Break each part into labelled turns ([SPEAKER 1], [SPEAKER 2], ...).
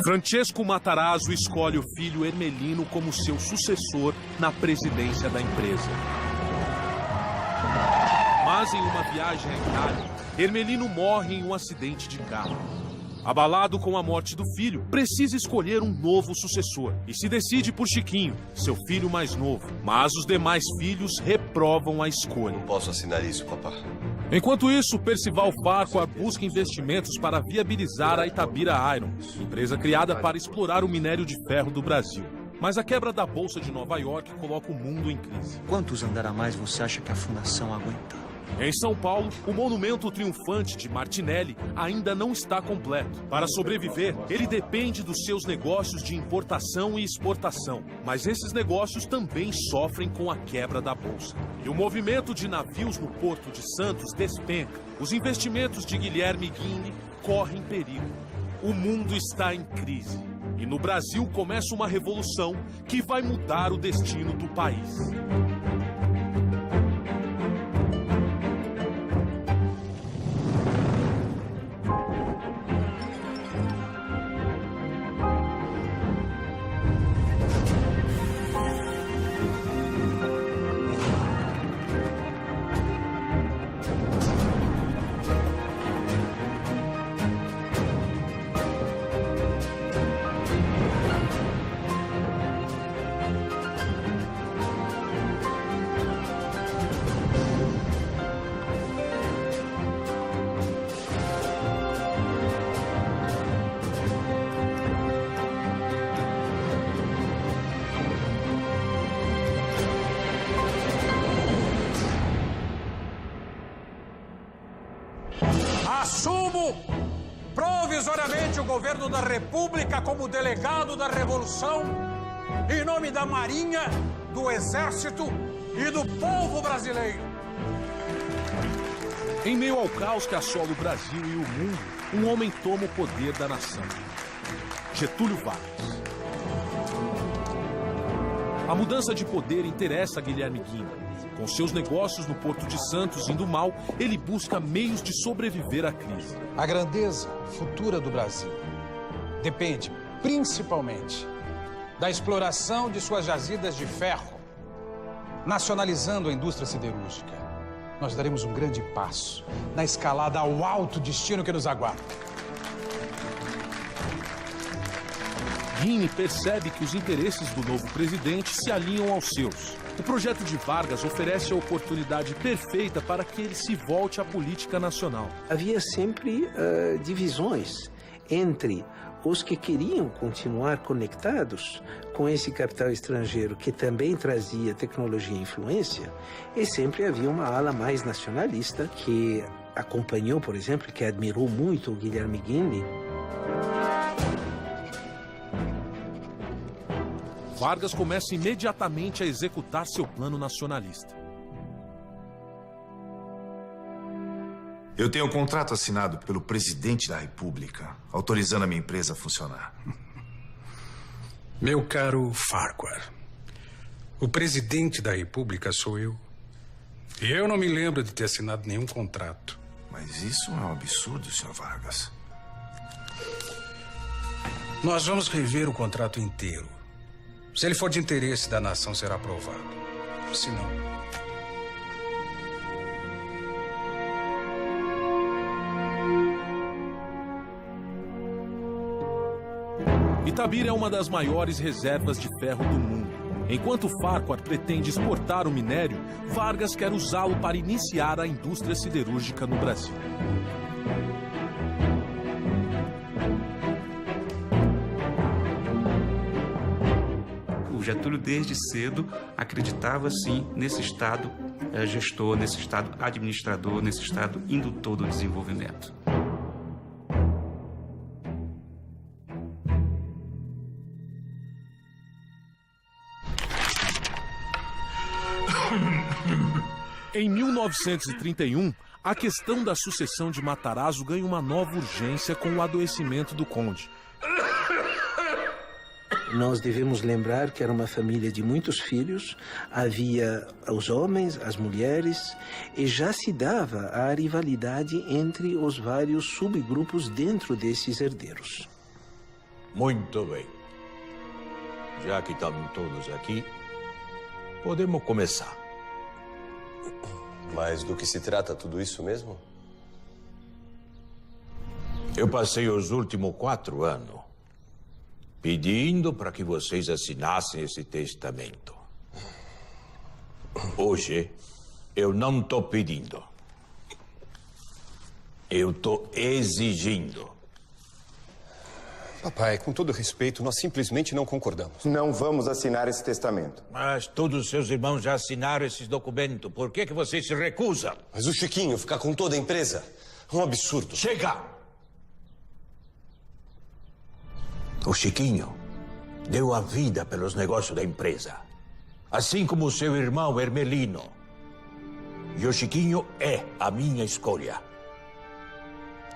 [SPEAKER 1] Francesco Matarazzo escolhe o filho Ermelino como seu sucessor na presidência da empresa. Mas em uma viagem à Itália, Ermelino morre em um acidente de carro. Abalado com a morte do filho, precisa escolher um novo sucessor e se decide por Chiquinho, seu filho mais novo. Mas os demais filhos reprovam a escolha.
[SPEAKER 2] Não posso assinar isso, papá.
[SPEAKER 1] Enquanto isso, Percival Farquhar busca investimentos para viabilizar a Itabira Iron, empresa criada para explorar o minério de ferro do Brasil. Mas a quebra da Bolsa de Nova York coloca o mundo em crise.
[SPEAKER 3] Quantos andar a mais você acha que a fundação aguenta?
[SPEAKER 1] Em São Paulo, o monumento triunfante de Martinelli ainda não está completo. Para sobreviver, ele depende dos seus negócios de importação e exportação. Mas esses negócios também sofrem com a quebra da Bolsa. E o movimento de navios no Porto de Santos despenca. Os investimentos de Guilherme Guinle correm perigo. O mundo está em crise. E no Brasil começa uma revolução que vai mudar o destino do país.
[SPEAKER 4] Assumo provisoriamente o governo da República como delegado da Revolução, em nome da Marinha, do Exército e do povo brasileiro.
[SPEAKER 1] Em meio ao caos que assola o Brasil e o mundo, um homem toma o poder da nação. Getúlio Vargas. A mudança de poder interessa a Guilherme Guinle. Com seus negócios no Porto de Santos indo mal, ele busca meios de sobreviver à crise.
[SPEAKER 4] A grandeza futura do Brasil depende principalmente da exploração de suas jazidas de ferro, nacionalizando a indústria siderúrgica. Nós daremos um grande passo na escalada ao alto destino que nos aguarda.
[SPEAKER 1] Guinle percebe que os interesses do novo presidente se alinham aos seus. O projeto de Vargas oferece a oportunidade perfeita para que ele se volte à política nacional.
[SPEAKER 5] Havia sempre divisões entre os que queriam continuar conectados com esse capital estrangeiro que também trazia tecnologia e influência, e sempre havia uma ala mais nacionalista que acompanhou, por exemplo, que admirou muito o Guilherme Guinle.
[SPEAKER 1] Vargas começa imediatamente a executar seu plano nacionalista.
[SPEAKER 6] Eu tenho um contrato assinado pelo presidente da República, autorizando a minha empresa a funcionar.
[SPEAKER 7] Meu caro Farquhar, o presidente da República sou eu. E eu não me lembro de ter assinado nenhum contrato.
[SPEAKER 6] Mas isso é um absurdo, Sr. Vargas.
[SPEAKER 7] Nós vamos rever o contrato inteiro. Se ele for de interesse da nação, será aprovado. Se não...
[SPEAKER 1] Itabira é uma das maiores reservas de ferro do mundo. Enquanto Farquhar pretende exportar o minério, Vargas quer usá-lo para iniciar a indústria siderúrgica no Brasil.
[SPEAKER 8] Getúlio, desde cedo, acreditava, sim, nesse Estado gestor, nesse Estado administrador, nesse Estado indutor do desenvolvimento.
[SPEAKER 1] Em 1931, a questão da sucessão de Matarazzo ganha uma nova urgência com o adoecimento do conde.
[SPEAKER 5] Nós devemos lembrar que era uma família de muitos filhos, havia os homens, as mulheres, e já se dava a rivalidade entre os vários subgrupos dentro desses herdeiros.
[SPEAKER 2] Muito bem. Já que estão todos aqui, podemos começar.
[SPEAKER 9] Mas do que se trata tudo isso mesmo?
[SPEAKER 2] Eu passei os últimos 4 anos pedindo para que vocês assinassem esse testamento. Hoje, eu não estou pedindo. Eu estou exigindo.
[SPEAKER 9] Papai, com todo respeito, nós simplesmente não concordamos.
[SPEAKER 10] Não vamos assinar esse testamento.
[SPEAKER 2] Mas todos os seus irmãos já assinaram esses documentos. Por que vocês se recusam?
[SPEAKER 9] Mas o Chiquinho ficar com toda a empresa é um absurdo.
[SPEAKER 2] Chega! O Chiquinho deu a vida pelos negócios da empresa. Assim como o seu irmão Hermelino. E o Chiquinho é a minha escolha.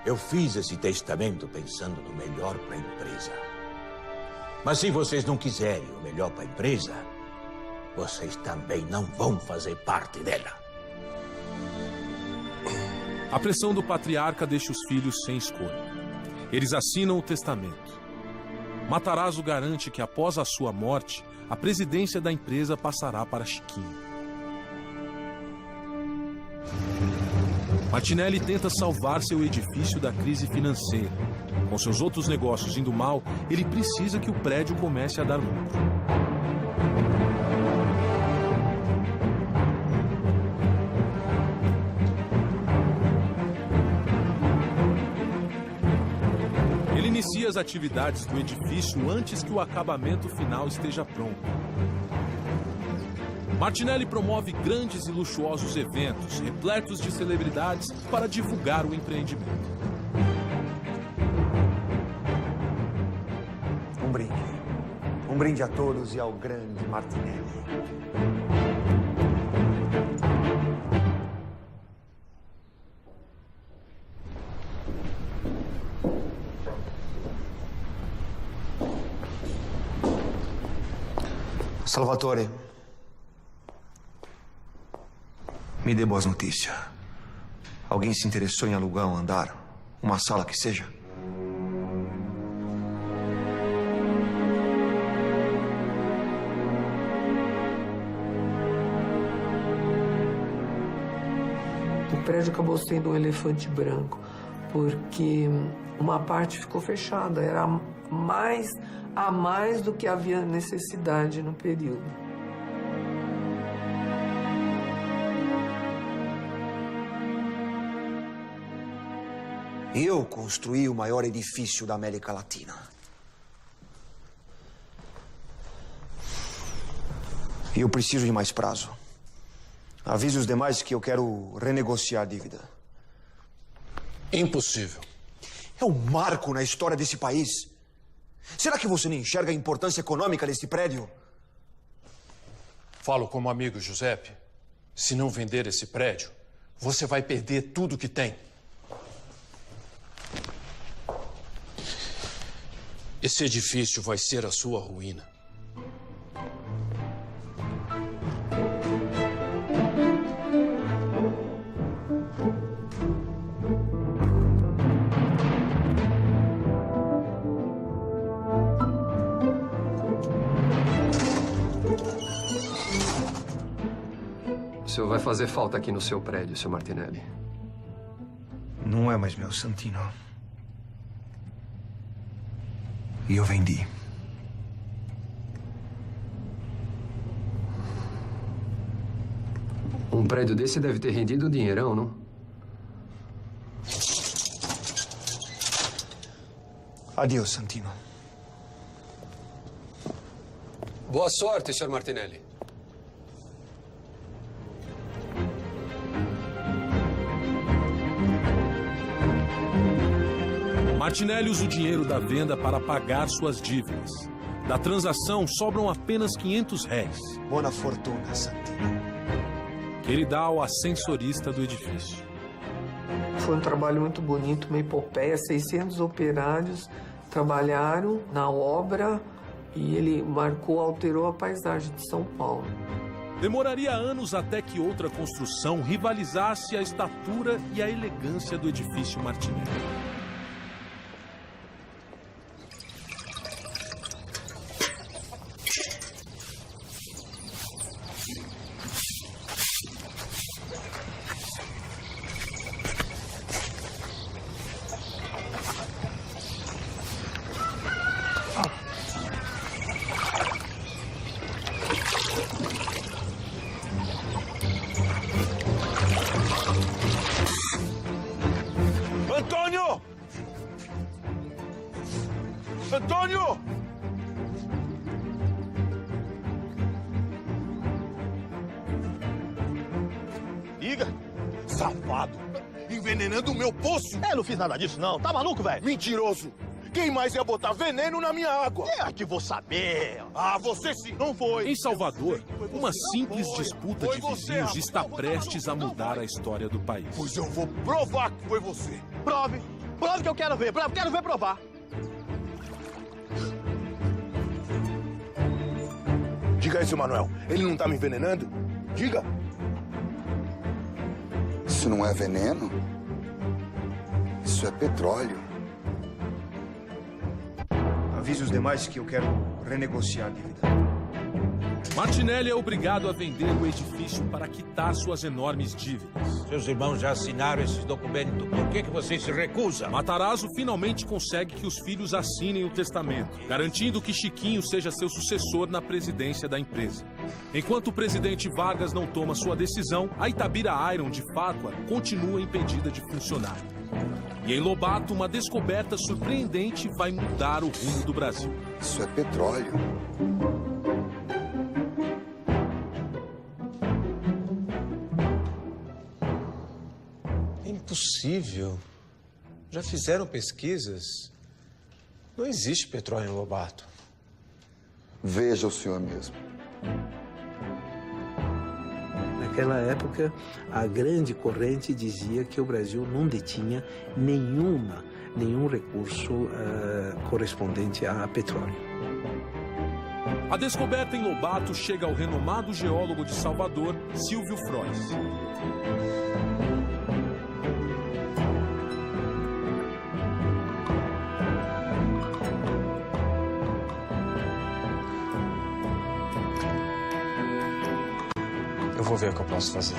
[SPEAKER 2] Eu fiz esse testamento pensando no melhor para a empresa. Mas se vocês não quiserem o melhor para a empresa, vocês também não vão fazer parte dela.
[SPEAKER 1] A pressão do patriarca deixa os filhos sem escolha. Eles assinam o testamento. Matarazzo garante que após a sua morte, a presidência da empresa passará para Chiquinho. Martinelli tenta salvar seu edifício da crise financeira. Com seus outros negócios indo mal, ele precisa que o prédio comece a dar lucro. Ele inicia as atividades do edifício antes que o acabamento final esteja pronto. Martinelli promove grandes e luxuosos eventos, repletos de celebridades, para divulgar o empreendimento.
[SPEAKER 3] Um brinde. Um brinde a todos e ao grande Martinelli.
[SPEAKER 11] Salvatore, me dê boas notícias. Alguém se interessou em alugar um andar? Uma sala que seja?
[SPEAKER 12] O prédio acabou sendo um elefante branco, porque uma parte ficou fechada. Era a mais do que havia necessidade no período.
[SPEAKER 3] Eu construí o maior edifício da América Latina. E eu preciso de mais prazo. Avise os demais que eu quero renegociar a dívida.
[SPEAKER 9] Impossível.
[SPEAKER 3] É um marco na história desse país. Será que você não enxerga a importância econômica desse prédio?
[SPEAKER 13] Falo como amigo, Giuseppe. Se não vender esse prédio, você vai perder tudo que tem. Esse edifício vai ser a sua ruína.
[SPEAKER 14] O senhor vai fazer falta aqui no seu prédio, Sr. Martinelli.
[SPEAKER 11] Não é mais meu, Santino. E eu vendi.
[SPEAKER 14] Um prédio desse deve ter rendido um dinheirão, não?
[SPEAKER 11] Adeus, Santino.
[SPEAKER 14] Boa sorte, Sr. Martinelli.
[SPEAKER 1] Martinelli usa o dinheiro da venda para pagar suas dívidas. Da transação, sobram apenas R$500.
[SPEAKER 3] Boa fortuna, Santino.
[SPEAKER 1] Que ele dá ao ascensorista do edifício.
[SPEAKER 12] Foi um trabalho muito bonito, uma epopeia. 600 operários trabalharam na obra e ele alterou a paisagem de São Paulo.
[SPEAKER 1] Demoraria anos até que outra construção rivalizasse a estatura e a elegância do edifício Martinelli.
[SPEAKER 15] Antônio! Antônio!
[SPEAKER 16] Liga.
[SPEAKER 15] Safado! Envenenando o meu poço!
[SPEAKER 16] Não fiz nada disso, não. Tá maluco, velho?
[SPEAKER 15] Mentiroso! Quem mais ia botar veneno na minha água?
[SPEAKER 16] Que vou saber.
[SPEAKER 15] Ah, você sim, não foi.
[SPEAKER 1] Em Salvador, uma simples disputa de vizinhos está prestes a mudar a história do país.
[SPEAKER 15] Pois eu vou provar que foi você.
[SPEAKER 16] Prove. Prove que eu quero ver. Quero ver provar.
[SPEAKER 15] Diga aí, seu Manuel. Ele não tá me envenenando? Diga.
[SPEAKER 17] Isso não é veneno? Isso é petróleo.
[SPEAKER 3] Avise os demais que eu quero renegociar a dívida.
[SPEAKER 1] Martinelli é obrigado a vender o edifício para quitar suas enormes dívidas.
[SPEAKER 2] Seus irmãos já assinaram esses documentos. Por que você se recusa?
[SPEAKER 1] Matarazzo finalmente consegue que os filhos assinem o testamento, garantindo que Chiquinho seja seu sucessor na presidência da empresa. Enquanto o presidente Vargas não toma sua decisão, a Itabira Iron de Fátua continua impedida de funcionar. E em Lobato, uma descoberta surpreendente vai mudar o rumo do Brasil.
[SPEAKER 17] Isso é petróleo.
[SPEAKER 18] É impossível. Já fizeram pesquisas. Não existe petróleo em Lobato.
[SPEAKER 17] Veja o senhor mesmo.
[SPEAKER 5] Naquela época, a grande corrente dizia que o Brasil não detinha nenhum recurso correspondente a petróleo.
[SPEAKER 1] A descoberta em Lobato chega ao renomado geólogo de Salvador, Silvio Frois.
[SPEAKER 18] Eu vou ver o que eu posso fazer.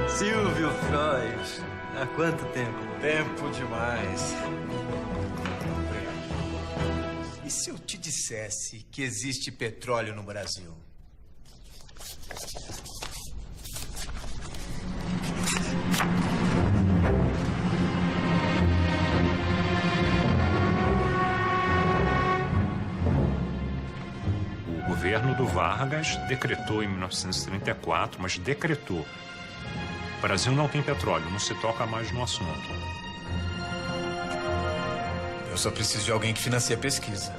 [SPEAKER 19] Silvio Frois, há quanto tempo?
[SPEAKER 18] Tempo demais.
[SPEAKER 20] E se eu te dissesse que existe petróleo no Brasil?
[SPEAKER 21] O governo do Vargas decretou em 1934, mas decretou. O Brasil não tem petróleo, não se toca mais no assunto.
[SPEAKER 20] Eu só preciso de alguém que financie a pesquisa.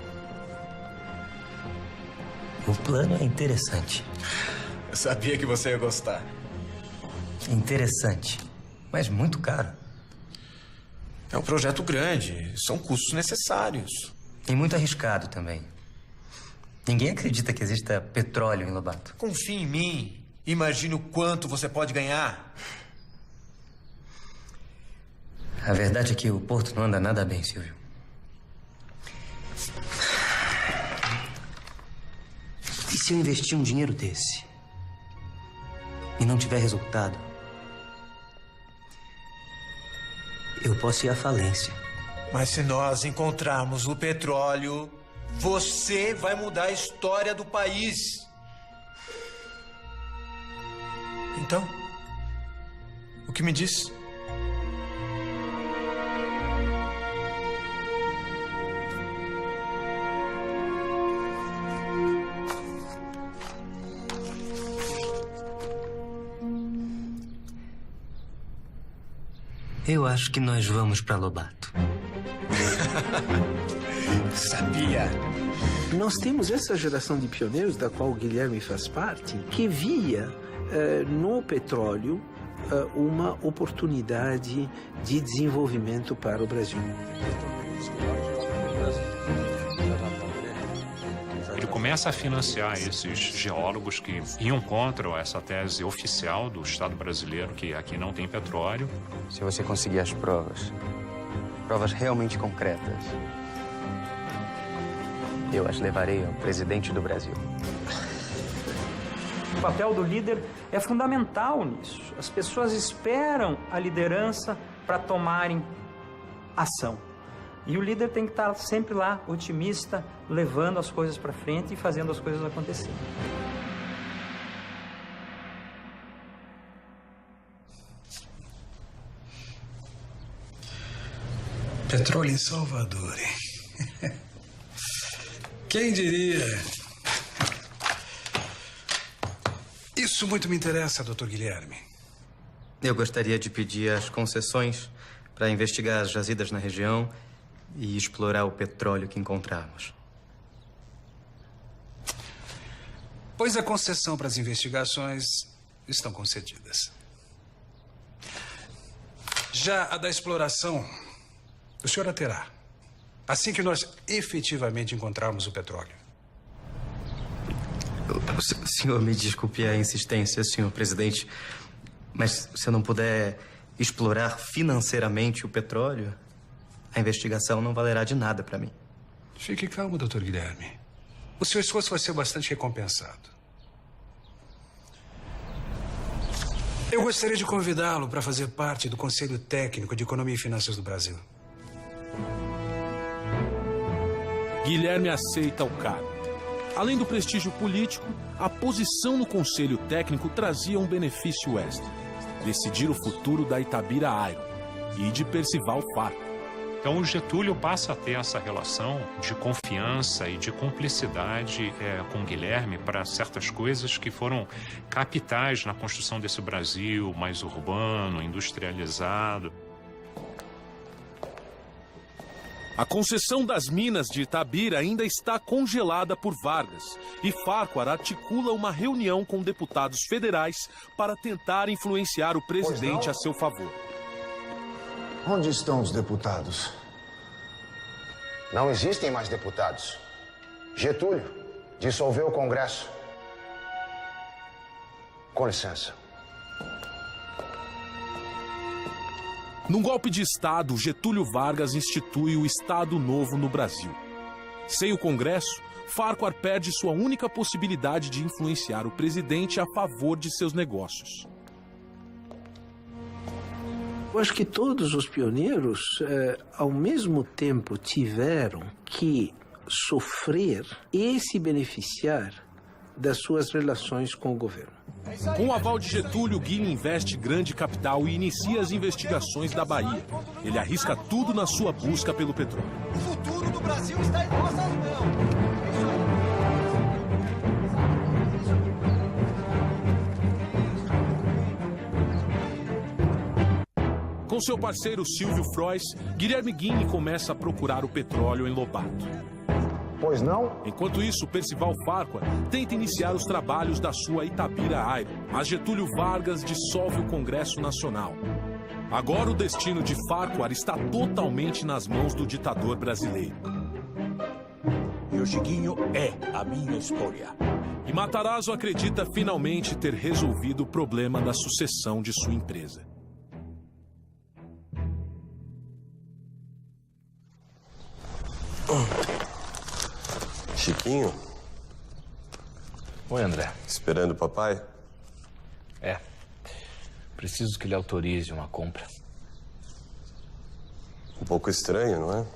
[SPEAKER 19] O plano é interessante.
[SPEAKER 20] Eu sabia que você ia gostar.
[SPEAKER 19] Interessante, mas muito caro.
[SPEAKER 20] É um projeto grande, são custos necessários.
[SPEAKER 19] E muito arriscado também. Ninguém acredita que exista petróleo em Lobato.
[SPEAKER 20] Confie em mim. Imagine o quanto você pode ganhar.
[SPEAKER 19] A verdade é que o porto não anda nada bem, Silvio. E se eu investir um dinheiro desse e não tiver resultado, eu posso ir à falência.
[SPEAKER 20] Mas se nós encontrarmos o petróleo, você vai mudar a história do país. Então, o que me diz?
[SPEAKER 19] Eu acho que nós vamos para Lobato.
[SPEAKER 20] Sabia.
[SPEAKER 5] Nós temos essa geração de pioneiros, da qual o Guilherme faz parte, que via no petróleo uma oportunidade de desenvolvimento para o Brasil.
[SPEAKER 21] Ele começa a financiar esses geólogos que iam contra essa tese oficial do Estado brasileiro, que aqui não tem petróleo.
[SPEAKER 14] Se você conseguir as provas realmente concretas, eu as levarei ao presidente do Brasil.
[SPEAKER 22] O papel do líder é fundamental nisso. As pessoas esperam a liderança para tomarem ação. E o líder tem que estar sempre lá, otimista, levando as coisas para frente e fazendo as coisas acontecerem.
[SPEAKER 7] Petróleo em Salvador, hein? Quem diria? Isso muito me interessa, Dr. Guilherme.
[SPEAKER 19] Eu gostaria de pedir as concessões para investigar as jazidas na região e explorar o petróleo que encontrarmos.
[SPEAKER 7] Pois a concessão para as investigações estão concedidas. Já a da exploração, o senhor a terá, assim que nós efetivamente encontrarmos o petróleo.
[SPEAKER 19] O senhor me desculpe a insistência, senhor presidente, mas se eu não puder explorar financeiramente o petróleo, a investigação não valerá de nada para mim.
[SPEAKER 7] Fique calmo, Dr. Guilherme. O seu esforço vai ser bastante recompensado. Eu gostaria de convidá-lo para fazer parte do Conselho Técnico de Economia e Finanças do Brasil.
[SPEAKER 1] Guilherme aceita o cargo. Além do prestígio político, a posição no Conselho Técnico trazia um benefício extra: decidir o futuro da Itabira Iron e de Percival Farco.
[SPEAKER 21] Então o Getúlio passa a ter essa relação de confiança e de cumplicidade com Guilherme para certas coisas que foram capitais na construção desse Brasil mais urbano, industrializado.
[SPEAKER 1] A concessão das minas de Itabira ainda está congelada por Vargas, e Farquhar articula uma reunião com deputados federais para tentar influenciar o presidente a seu favor.
[SPEAKER 4] Onde estão os deputados?
[SPEAKER 6] Não existem mais deputados. Getúlio dissolveu o Congresso. Com licença.
[SPEAKER 1] Num golpe de Estado, Getúlio Vargas institui o Estado Novo no Brasil. Sem o Congresso, Farquhar perde sua única possibilidade de influenciar o presidente a favor de seus negócios.
[SPEAKER 5] Eu acho que todos os pioneiros, ao mesmo tempo, tiveram que sofrer e se beneficiar das suas relações com o governo.
[SPEAKER 1] Com o aval de Getúlio, Guilherme investe grande capital e inicia as investigações da Bahia. Ele arrisca tudo na sua busca pelo petróleo.
[SPEAKER 16] O futuro do Brasil está em nossas mãos.
[SPEAKER 1] Com seu parceiro Silvio Frois, Guilherme Guinle começa a procurar o petróleo em Lobato.
[SPEAKER 6] Pois não?
[SPEAKER 1] Enquanto isso, Percival Farquhar tenta iniciar os trabalhos da sua Itabira Iron, mas Getúlio Vargas dissolve o Congresso Nacional. Agora o destino de Farquhar está totalmente nas mãos do ditador brasileiro.
[SPEAKER 2] E o Chiquinho é a minha escolha.
[SPEAKER 1] E Matarazzo acredita finalmente ter resolvido o problema da sucessão de sua empresa.
[SPEAKER 9] Chiquinho?
[SPEAKER 18] Oi, André.
[SPEAKER 9] Esperando o papai?
[SPEAKER 18] É. Preciso que ele autorize uma compra.
[SPEAKER 9] Um pouco estranho, não é?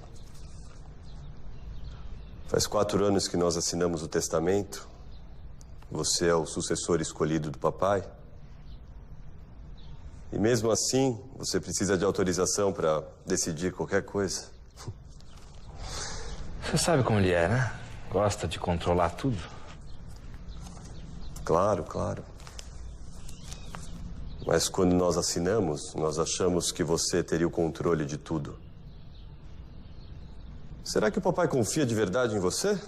[SPEAKER 9] Faz 4 anos que nós assinamos o testamento. Você é o sucessor escolhido do papai. E mesmo assim, você precisa de autorização para decidir qualquer coisa.
[SPEAKER 18] Você sabe como ele é, né? Gosta de controlar tudo.
[SPEAKER 9] Claro, claro. Mas quando nós assinamos, nós achamos que você teria o controle de tudo. Será que o papai confia de verdade em você?
[SPEAKER 18] O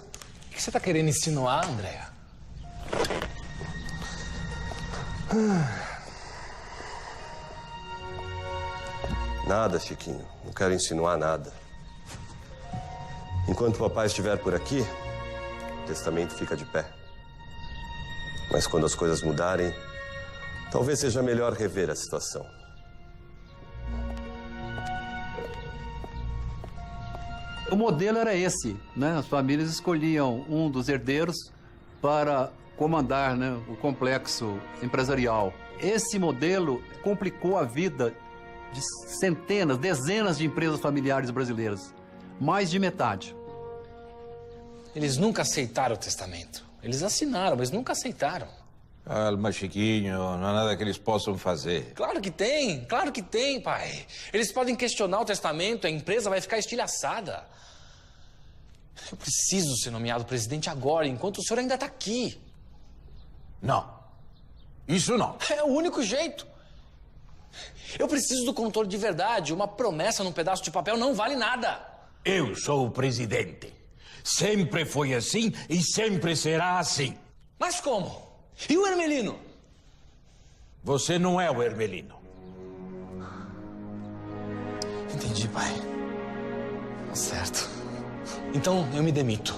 [SPEAKER 18] que você está querendo insinuar, Andréa?
[SPEAKER 9] Nada, Chiquinho. Não quero insinuar nada. Enquanto o papai estiver por aqui, o testamento fica de pé. Mas quando as coisas mudarem, talvez seja melhor rever a situação.
[SPEAKER 23] O modelo era esse, né? As famílias escolhiam um dos herdeiros para comandar, né, o complexo empresarial. Esse modelo complicou a vida de centenas, dezenas de empresas familiares brasileiras. Mais de metade.
[SPEAKER 18] Eles nunca aceitaram o testamento. Eles assinaram, mas nunca aceitaram.
[SPEAKER 2] Calma, Chiquinho, não há nada que eles possam fazer.
[SPEAKER 18] Claro que tem, pai. Eles podem questionar o testamento, a empresa vai ficar estilhaçada. Eu preciso ser nomeado presidente agora, enquanto o senhor ainda está aqui.
[SPEAKER 2] Não. Isso não.
[SPEAKER 18] É o único jeito. Eu preciso do controle de verdade. Uma promessa num pedaço de papel não vale nada.
[SPEAKER 2] Eu sou o presidente. Sempre foi assim e sempre será assim.
[SPEAKER 18] Mas como? E o Hermelino?
[SPEAKER 2] Você não é o Hermelino.
[SPEAKER 18] Entendi, pai. Tá certo. Então eu me demito.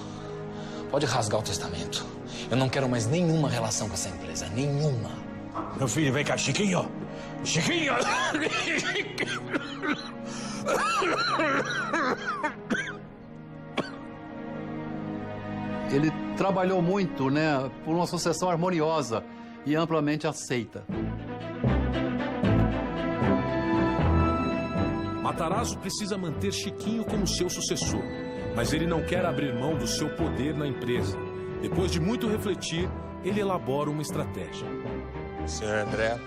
[SPEAKER 18] Pode rasgar o testamento. Eu não quero mais nenhuma relação com essa empresa. Nenhuma.
[SPEAKER 2] Meu filho, vem cá, Chiquinho. Chiquinho!
[SPEAKER 23] Ele trabalhou muito, né, por uma sucessão harmoniosa e amplamente aceita.
[SPEAKER 1] Matarazzo precisa manter Chiquinho como seu sucessor, mas ele não quer abrir mão do seu poder na empresa. Depois de muito refletir, ele elabora uma estratégia.
[SPEAKER 2] Senhor André.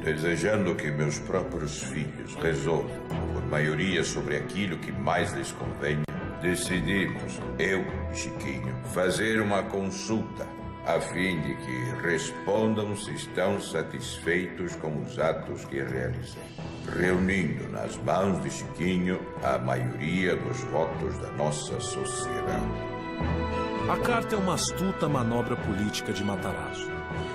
[SPEAKER 8] Desejando que meus próprios filhos resolvam, por maioria, sobre aquilo que mais lhes convenha, decidimos, eu e Chiquinho, fazer uma consulta, a fim de que respondam se estão satisfeitos com os atos que realizei, reunindo nas mãos de Chiquinho a maioria dos votos da nossa sociedade.
[SPEAKER 1] A carta é uma astuta manobra política de Matarazzo.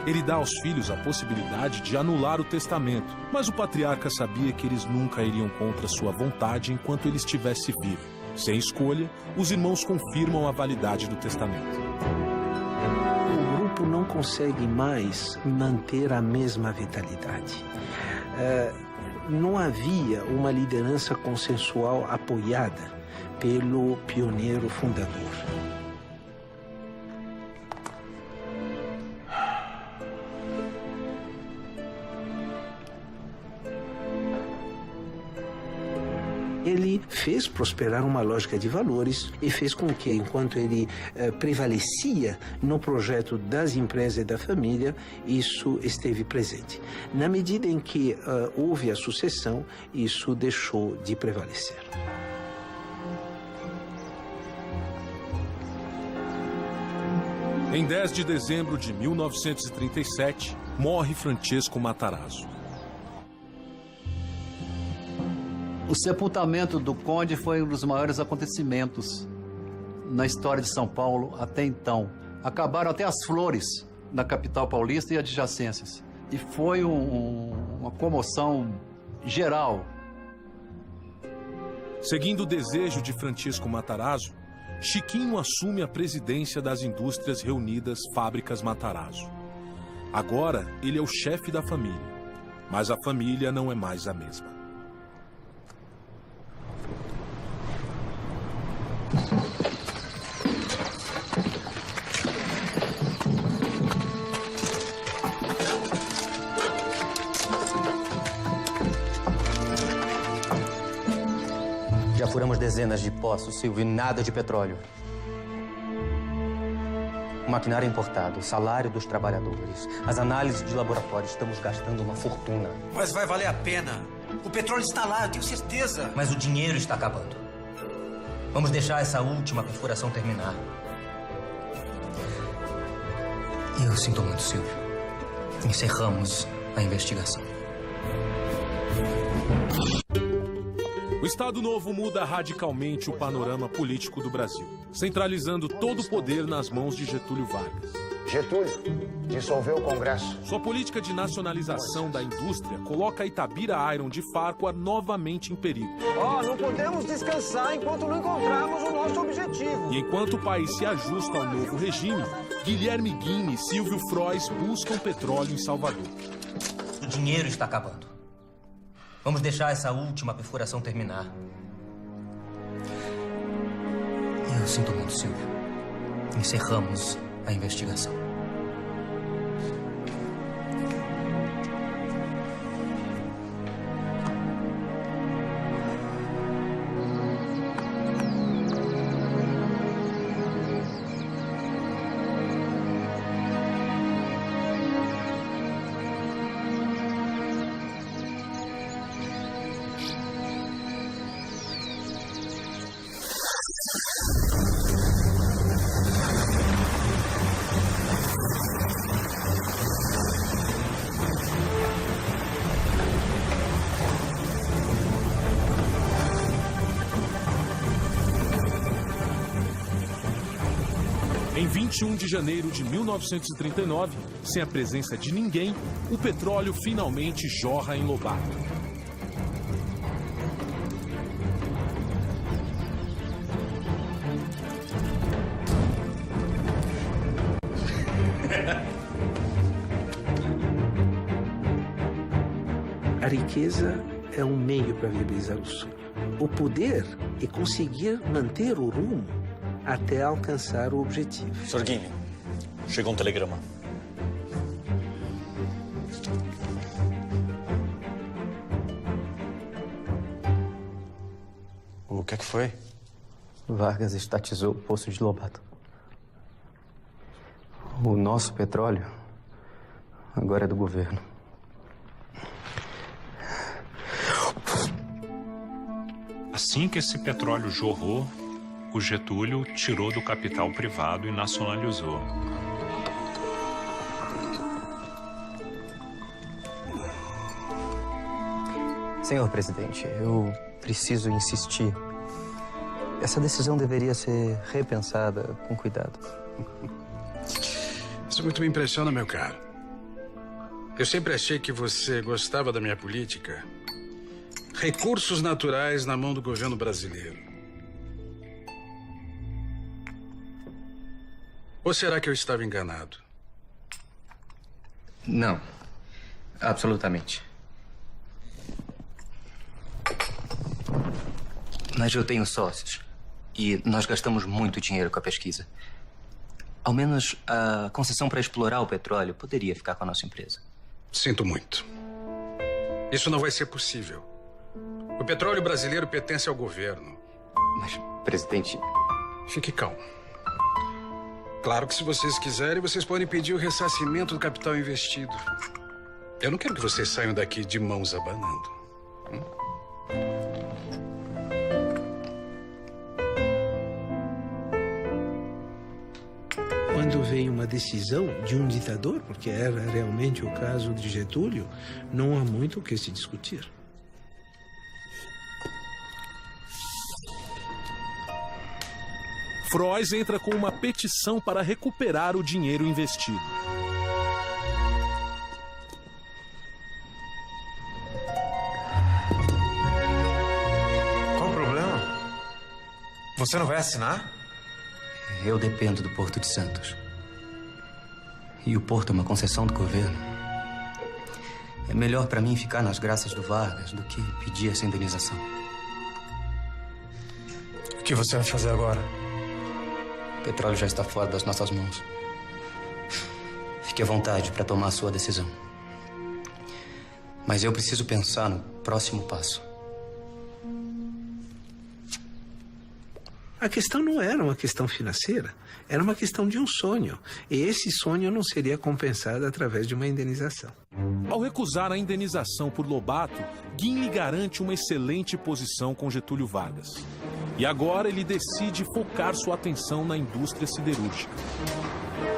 [SPEAKER 1] Ele dá aos filhos a possibilidade de anular o testamento, mas o patriarca sabia que eles nunca iriam contra sua vontade enquanto ele estivesse vivo. Sem escolha, os irmãos confirmam a validade do testamento.
[SPEAKER 5] O grupo não consegue mais manter a mesma vitalidade. Não havia uma liderança consensual apoiada pelo pioneiro fundador. Ele fez prosperar uma lógica de valores e fez com que, enquanto ele prevalecia no projeto das empresas e da família, isso esteve presente. Na medida em que houve a sucessão, isso deixou de prevalecer.
[SPEAKER 1] Em 10 de dezembro de 1937, morre Francesco Matarazzo.
[SPEAKER 23] O sepultamento do conde foi um dos maiores acontecimentos na história de São Paulo até então. Acabaram até as flores na capital paulista e adjacências. E foi uma comoção geral.
[SPEAKER 1] Seguindo o desejo de Francesco Matarazzo, Chiquinho assume a presidência das Indústrias Reunidas Fábricas Matarazzo. Agora, ele é o chefe da família, mas a família não é mais a mesma.
[SPEAKER 19] Já furamos dezenas de poços, Silvio, e nada de petróleo. O maquinário importado, o salário dos trabalhadores, as análises de laboratório, estamos gastando uma fortuna.
[SPEAKER 20] Mas vai valer a pena. O petróleo está lá, eu tenho certeza.
[SPEAKER 19] Mas o dinheiro está acabando. Vamos deixar essa última perfuração terminar. Eu sinto muito, Silvio. Encerramos a investigação.
[SPEAKER 1] O Estado Novo muda radicalmente o panorama político do Brasil, centralizando todo o poder nas mãos de Getúlio Vargas.
[SPEAKER 6] Getúlio dissolveu o Congresso.
[SPEAKER 1] Sua política de nacionalização da indústria coloca a Itabira Iron de Farquhar novamente em perigo.
[SPEAKER 16] Não podemos descansar enquanto não encontrarmos o nosso objetivo.
[SPEAKER 1] E enquanto o país se ajusta ao novo regime, Guilherme Guine e Silvio Frois buscam petróleo em Salvador.
[SPEAKER 19] O dinheiro está acabando. Vamos deixar essa última perfuração terminar. Eu sinto muito, Silvio. Encerramos a investigação.
[SPEAKER 1] Em 21 de janeiro de 1939, sem a presença de ninguém, o petróleo finalmente jorra em Lobato.
[SPEAKER 5] A riqueza é um meio para viabilizar o sonho. O poder é conseguir manter o rumo até alcançar o objetivo.
[SPEAKER 18] Sr. Guinle, chegou um telegrama. O que é que foi?
[SPEAKER 19] Vargas estatizou o poço de Lobato. O nosso petróleo agora é do governo.
[SPEAKER 21] Assim que esse petróleo jorrou, o Getúlio tirou do capital privado e nacionalizou.
[SPEAKER 19] Senhor presidente, eu preciso insistir. Essa decisão deveria ser repensada com cuidado.
[SPEAKER 7] Isso muito me impressiona, meu caro. Eu sempre achei que você gostava da minha política. Recursos naturais na mão do governo brasileiro. Ou será que eu estava enganado?
[SPEAKER 19] Não, absolutamente. Mas eu tenho sócios e nós gastamos muito dinheiro com a pesquisa. Ao menos a concessão para explorar o petróleo poderia ficar com a nossa empresa.
[SPEAKER 7] Sinto muito. Isso não vai ser possível. O petróleo brasileiro pertence ao governo.
[SPEAKER 19] Mas, presidente...
[SPEAKER 7] Fique calmo. Claro que se vocês quiserem, vocês podem pedir o ressarcimento do capital investido. Eu não quero que vocês saiam daqui de mãos abanando.
[SPEAKER 5] Quando vem uma decisão de um ditador, porque era realmente o caso de Getúlio, não há muito o que se discutir.
[SPEAKER 1] Frois entra com uma petição para recuperar o dinheiro investido.
[SPEAKER 10] Qual o problema? Você não vai assinar?
[SPEAKER 19] Eu dependo do Porto de Santos. E o Porto é uma concessão do governo. É melhor para mim ficar nas graças do Vargas do que pedir essa indenização.
[SPEAKER 10] O que você vai fazer agora?
[SPEAKER 19] O petróleo já está fora das nossas mãos. Fique à vontade para tomar a sua decisão. Mas eu preciso pensar no próximo passo.
[SPEAKER 5] A questão não era uma questão financeira, era uma questão de um sonho. E esse sonho não seria compensado através de uma indenização.
[SPEAKER 1] Ao recusar a indenização por Lobato, Guinle garante uma excelente posição com Getúlio Vargas. E agora ele decide focar sua atenção na indústria siderúrgica.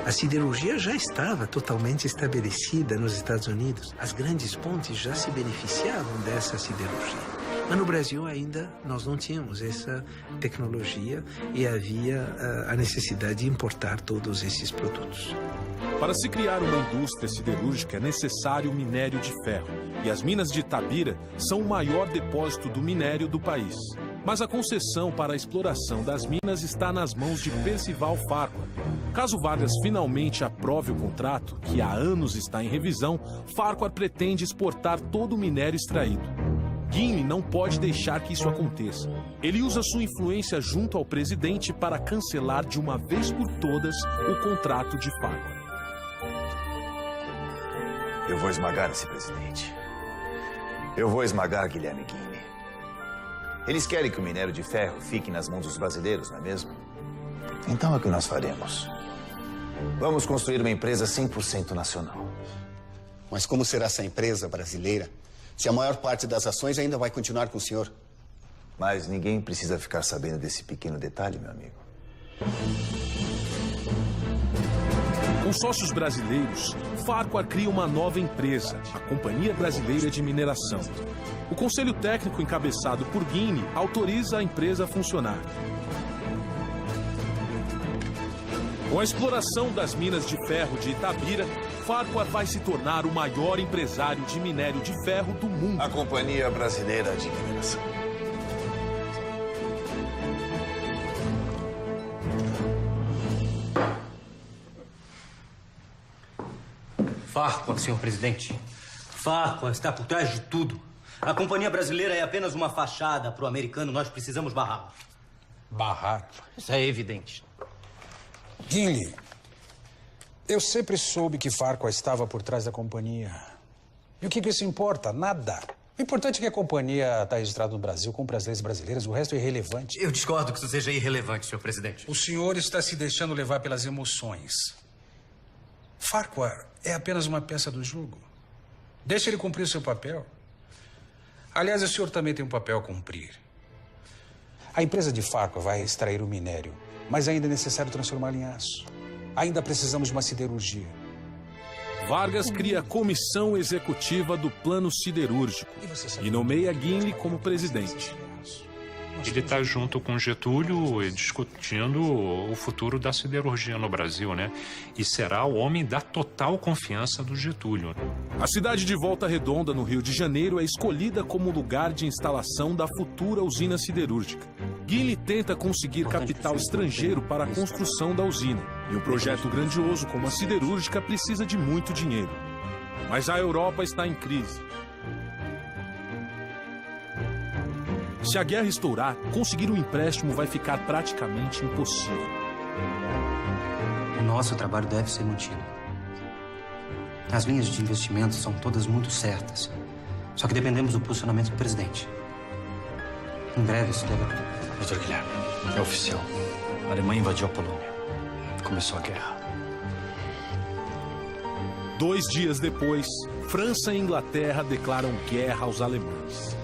[SPEAKER 5] A siderurgia já estava totalmente estabelecida nos Estados Unidos. As grandes pontes já se beneficiavam dessa siderurgia. Mas no Brasil ainda nós não tínhamos essa tecnologia e havia a necessidade de importar todos esses produtos.
[SPEAKER 1] Para se criar uma indústria siderúrgica é necessário minério de ferro. E as minas de Itabira são o maior depósito do minério do país. Mas a concessão para a exploração das minas está nas mãos de Percival Farquhar. Caso Vargas finalmente aprove o contrato, que há anos está em revisão, Farquhar pretende exportar todo o minério extraído. Guinle não pode deixar que isso aconteça. Ele usa sua influência junto ao presidente para cancelar de uma vez por todas o contrato de Farquhar.
[SPEAKER 11] Eu vou esmagar esse presidente. Eu vou esmagar Guilherme Guinle. Eles querem que o minério de ferro fique nas mãos dos brasileiros, não é mesmo? Então é o que nós faremos. Vamos construir uma empresa 100% nacional.
[SPEAKER 13] Mas como será essa empresa brasileira se a maior parte das ações ainda vai continuar com o senhor?
[SPEAKER 11] Mas ninguém precisa ficar sabendo desse pequeno detalhe, meu amigo.
[SPEAKER 1] Com sócios brasileiros, Farquhar cria uma nova empresa, a Companhia Brasileira de Mineração. O conselho técnico encabeçado por Guinle autoriza a empresa a funcionar. Com a exploração das minas de ferro de Itabira, Farquhar vai se tornar o maior empresário de minério de ferro do mundo.
[SPEAKER 11] A Companhia Brasileira de Mineração.
[SPEAKER 19] Farquhar, senhor presidente. Farquhar está por trás de tudo. A Companhia Brasileira é apenas uma fachada para o americano. Nós precisamos barrá-lo.
[SPEAKER 7] Barrar?
[SPEAKER 19] Isso é evidente.
[SPEAKER 7] Gimli, eu sempre soube que Farquhar estava por trás da companhia. E o que isso importa? Nada. O importante é que a companhia está registrada no Brasil, cumpre as leis brasileiras, o resto é irrelevante.
[SPEAKER 19] Eu discordo que isso seja irrelevante, senhor presidente.
[SPEAKER 7] O senhor está se deixando levar pelas emoções. Farquhar é apenas uma peça do jogo. Deixe ele cumprir o seu papel. Aliás, o senhor também tem um papel a cumprir. A empresa de Farquhar vai extrair o minério, mas ainda é necessário transformá-lo em aço. Ainda precisamos de uma siderurgia.
[SPEAKER 1] Vargas cria a comissão executiva do plano siderúrgico e nomeia Gimli como presidente.
[SPEAKER 21] Ele está junto com Getúlio discutindo o futuro da siderurgia no Brasil, né? E será o homem da total confiança do Getúlio.
[SPEAKER 1] A cidade de Volta Redonda, no Rio de Janeiro, é escolhida como lugar de instalação da futura usina siderúrgica. Gimli tenta conseguir capital estrangeiro para a construção da usina. E um projeto grandioso como a siderúrgica precisa de muito dinheiro. Mas a Europa está em crise. Se a guerra estourar, conseguir um empréstimo vai ficar praticamente impossível.
[SPEAKER 19] O nosso trabalho deve ser mantido. As linhas de investimento são todas muito certas. Só que dependemos do posicionamento do presidente. Em breve isso deve...
[SPEAKER 18] Doutor Guilherme, é oficial. A Alemanha invadiu a Polônia. Começou a guerra.
[SPEAKER 1] 2 dias depois, França e Inglaterra declaram guerra aos alemães.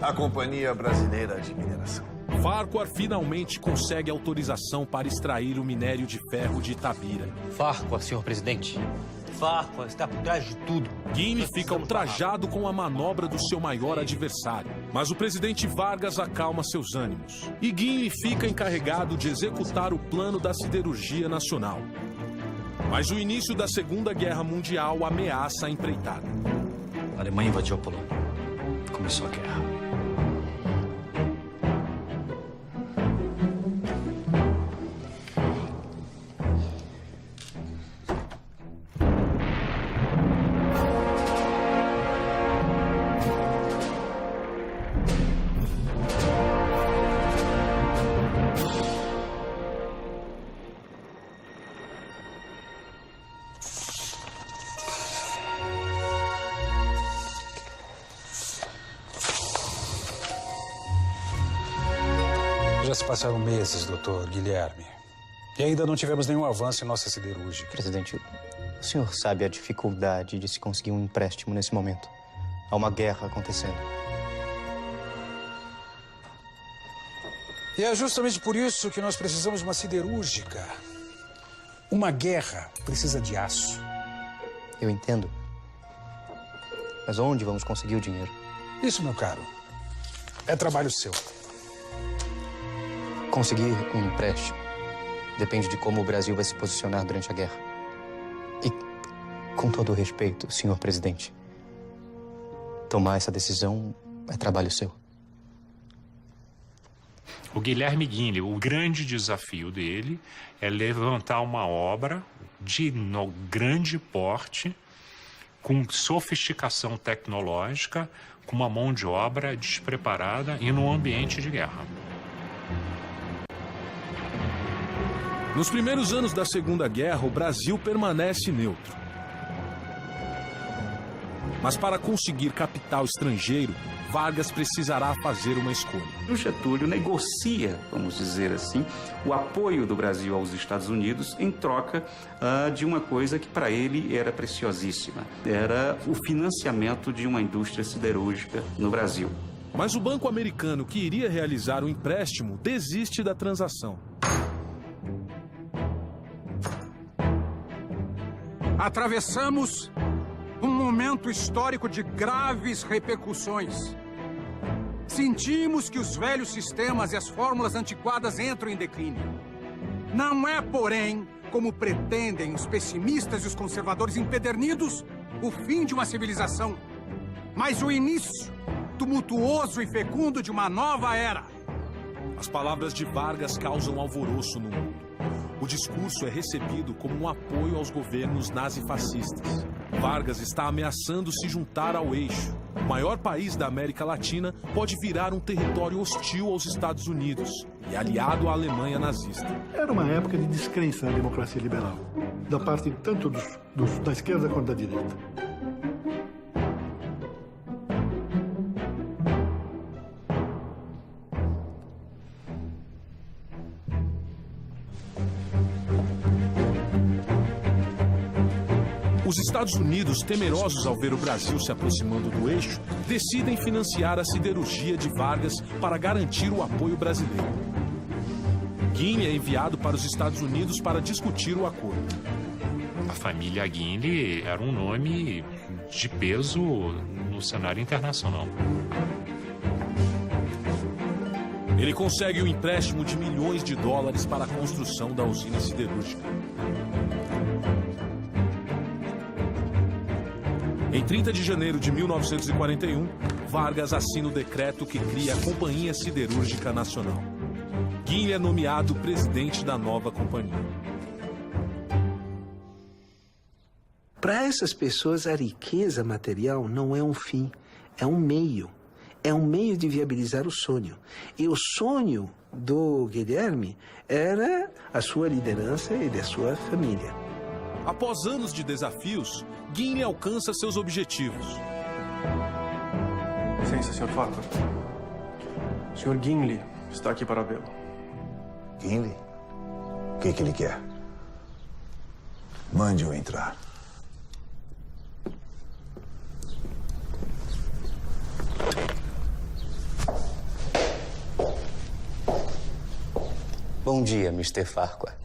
[SPEAKER 11] A Companhia Brasileira de Mineração.
[SPEAKER 1] Farquhar finalmente consegue autorização para extrair o minério de ferro de Itabira.
[SPEAKER 19] Farquhar, senhor presidente. Farquhar está por trás de tudo.
[SPEAKER 1] Gimli fica ultrajado com a manobra do seu maior adversário. Mas o presidente Vargas acalma seus ânimos. E Gimli fica encarregado de executar o plano da siderurgia nacional. Mas o início da Segunda Guerra Mundial ameaça a empreitada.
[SPEAKER 18] A Alemanha invadiu a Polônia. Começou a guerra.
[SPEAKER 7] Já se passaram meses, doutor Guilherme. E ainda não tivemos nenhum avanço em nossa siderúrgica.
[SPEAKER 3] Presidente, o senhor sabe a dificuldade de se conseguir um empréstimo nesse momento. Há uma guerra acontecendo.
[SPEAKER 7] E é justamente por isso que nós precisamos de uma siderúrgica. Uma guerra precisa de aço.
[SPEAKER 3] Eu entendo. Mas onde vamos conseguir o dinheiro?
[SPEAKER 7] Isso, meu caro, é trabalho seu.
[SPEAKER 3] Conseguir um empréstimo depende de como o Brasil vai se posicionar durante a guerra. E, com todo o respeito, senhor presidente, tomar essa decisão é trabalho seu.
[SPEAKER 21] O Guilherme Gimli, o grande desafio dele é levantar uma obra de grande porte, com sofisticação tecnológica, com uma mão de obra despreparada e num ambiente de guerra.
[SPEAKER 1] Nos primeiros anos da Segunda Guerra, o Brasil permanece neutro. Mas para conseguir capital estrangeiro, Vargas precisará fazer uma escolha.
[SPEAKER 12] O Getúlio negocia, vamos dizer assim, o apoio do Brasil aos Estados Unidos em troca de uma coisa que para ele era preciosíssima. Era o financiamento de uma indústria siderúrgica no Brasil.
[SPEAKER 1] Mas o banco americano que iria realizar o empréstimo desiste da transação.
[SPEAKER 15] Atravessamos
[SPEAKER 14] Um momento histórico de graves repercussões. Sentimos que os velhos sistemas e as fórmulas antiquadas entram em declínio. Não é, porém, como pretendem os pessimistas e os conservadores empedernidos, o fim de uma civilização, mas o início tumultuoso e fecundo de uma nova era.
[SPEAKER 1] As palavras de Vargas causam alvoroço no mundo. O discurso é recebido como um apoio aos governos nazifascistas. Vargas está ameaçando se juntar ao eixo. O maior país da América Latina pode virar um território hostil aos Estados Unidos e aliado à Alemanha nazista.
[SPEAKER 15] Era uma época de descrença na democracia liberal, da parte tanto da esquerda quanto da direita.
[SPEAKER 1] Os Estados Unidos, temerosos ao ver o Brasil se aproximando do eixo, decidem financiar a siderurgia de Vargas para garantir o apoio brasileiro. Guinle é enviado para os Estados Unidos para discutir o acordo.
[SPEAKER 21] A família Guinle era um nome de peso no cenário internacional.
[SPEAKER 1] Ele consegue um empréstimo de milhões de dólares para a construção da usina siderúrgica. Em 30 de janeiro de 1941, Vargas assina o decreto que cria a Companhia Siderúrgica Nacional. Guinle é nomeado presidente da nova companhia.
[SPEAKER 5] Para essas pessoas, a riqueza material não é um fim, é um meio. É um meio de viabilizar o sonho. E o sonho do Guilherme era a sua liderança e da sua família.
[SPEAKER 1] Após anos de desafios, Guinle alcança seus objetivos.
[SPEAKER 10] Licença, Sr. Farquhar. O Sr. Guinle está aqui para vê-lo.
[SPEAKER 11] Guinle? O que ele quer? Mande-o entrar.
[SPEAKER 3] Bom dia, Mr. Farquhar.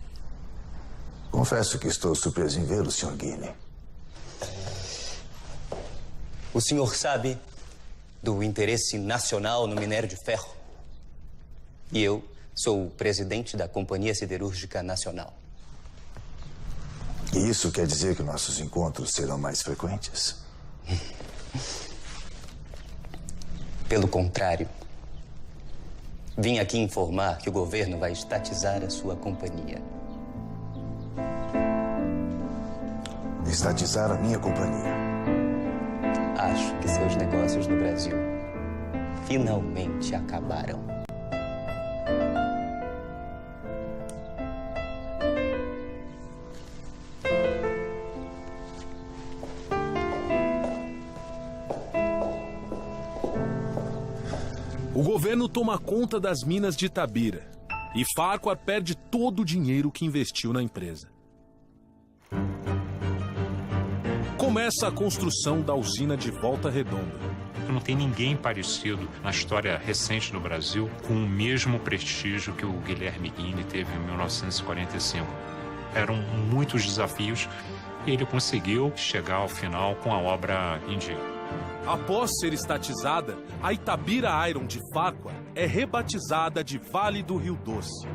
[SPEAKER 11] Confesso que estou surpreso em vê-lo, Sr. Guinle.
[SPEAKER 3] O senhor sabe do interesse nacional no minério de ferro? E eu sou o presidente da Companhia Siderúrgica Nacional.
[SPEAKER 11] E isso quer dizer que nossos encontros serão mais frequentes?
[SPEAKER 3] Pelo contrário. Vim aqui informar que o governo vai estatizar a sua companhia.
[SPEAKER 11] Estatizar a minha companhia?
[SPEAKER 3] Acho que seus negócios no Brasil finalmente acabaram.
[SPEAKER 1] O governo toma conta das minas de Itabira e Farquhar perde todo o dinheiro que investiu na empresa. Começa a construção da usina de Volta Redonda.
[SPEAKER 21] Não tem ninguém parecido na história recente do Brasil com o mesmo prestígio que o Guilherme Guinle teve em 1945. Eram muitos desafios e ele conseguiu chegar ao final com a obra em dia.
[SPEAKER 1] Após ser estatizada, a Itabira Iron de Farquhar é rebatizada de Vale do Rio Doce.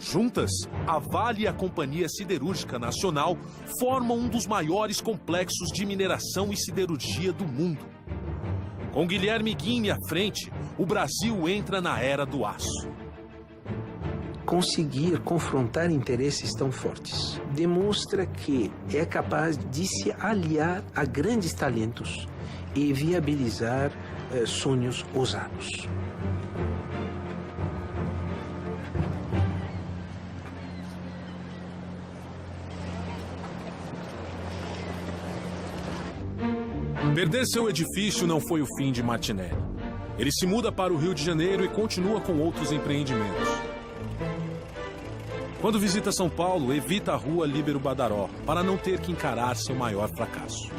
[SPEAKER 1] Juntas, a Vale e a Companhia Siderúrgica Nacional formam um dos maiores complexos de mineração e siderurgia do mundo. Com Guilherme Guinle à frente, o Brasil entra na era do aço.
[SPEAKER 5] Conseguir confrontar interesses tão fortes demonstra que é capaz de se aliar a grandes talentos e viabilizar sonhos ousados.
[SPEAKER 1] Perder seu edifício não foi o fim de Martinelli. Ele se muda para o Rio de Janeiro e continua com outros empreendimentos. Quando visita São Paulo, evita a rua Líbero Badaró, para não ter que encarar seu maior fracasso.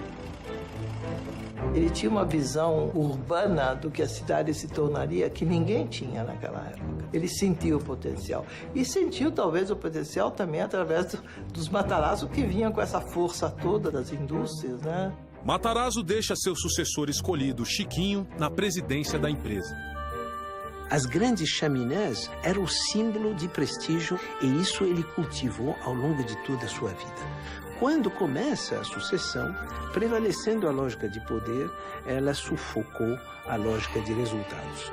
[SPEAKER 17] Ele tinha uma visão urbana do que a cidade se tornaria que ninguém tinha naquela época. Ele sentiu o potencial. E sentiu talvez o potencial também através dos Matarazzo que vinham com essa força toda das indústrias, né?
[SPEAKER 1] Matarazzo deixa seu sucessor escolhido, Chiquinho, na presidência da empresa.
[SPEAKER 5] As grandes chaminés eram o símbolo de prestígio e isso ele cultivou ao longo de toda a sua vida. Quando começa a sucessão, prevalecendo a lógica de poder, ela sufocou a lógica de resultados.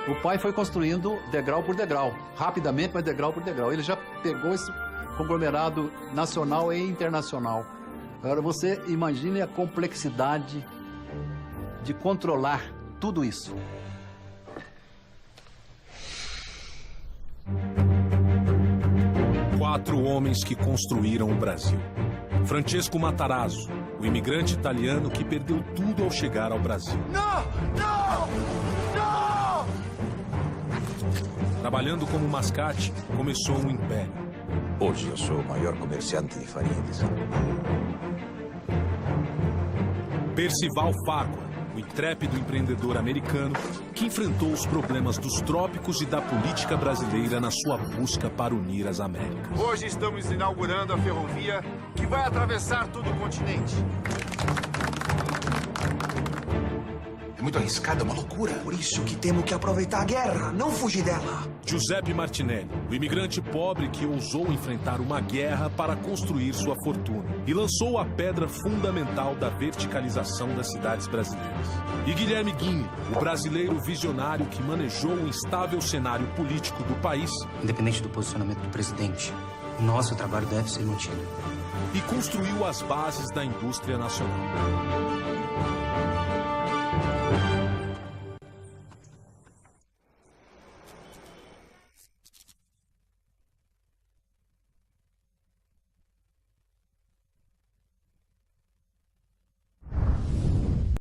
[SPEAKER 23] O pai foi construindo degrau por degrau, rapidamente, mas degrau por degrau. Ele já pegou esse conglomerado nacional e internacional. Agora você imagine a complexidade de controlar tudo isso.
[SPEAKER 1] Quatro homens que construíram o Brasil. Francesco Matarazzo, o imigrante italiano que perdeu tudo ao chegar ao Brasil.
[SPEAKER 20] Não! Não! Não!
[SPEAKER 1] Trabalhando como mascate, começou um império.
[SPEAKER 2] Hoje eu sou o maior comerciante de farinha de São Paulo.
[SPEAKER 1] Percival Farquhar, o intrépido empreendedor americano que enfrentou os problemas dos trópicos e da política brasileira na sua busca para unir as Américas.
[SPEAKER 4] Hoje estamos inaugurando a ferrovia que vai atravessar todo o continente.
[SPEAKER 20] É muito arriscado, é uma loucura. Por isso que temos que aproveitar a guerra, não fugir dela.
[SPEAKER 1] Giuseppe Martinelli, o imigrante pobre que ousou enfrentar uma guerra para construir sua fortuna e lançou a pedra fundamental da verticalização das cidades brasileiras. E Guilherme Guinle, o brasileiro visionário que manejou o instável cenário político do país.
[SPEAKER 19] Independente do posicionamento do presidente, o nosso trabalho deve ser mantido.
[SPEAKER 1] E construiu as bases da indústria nacional.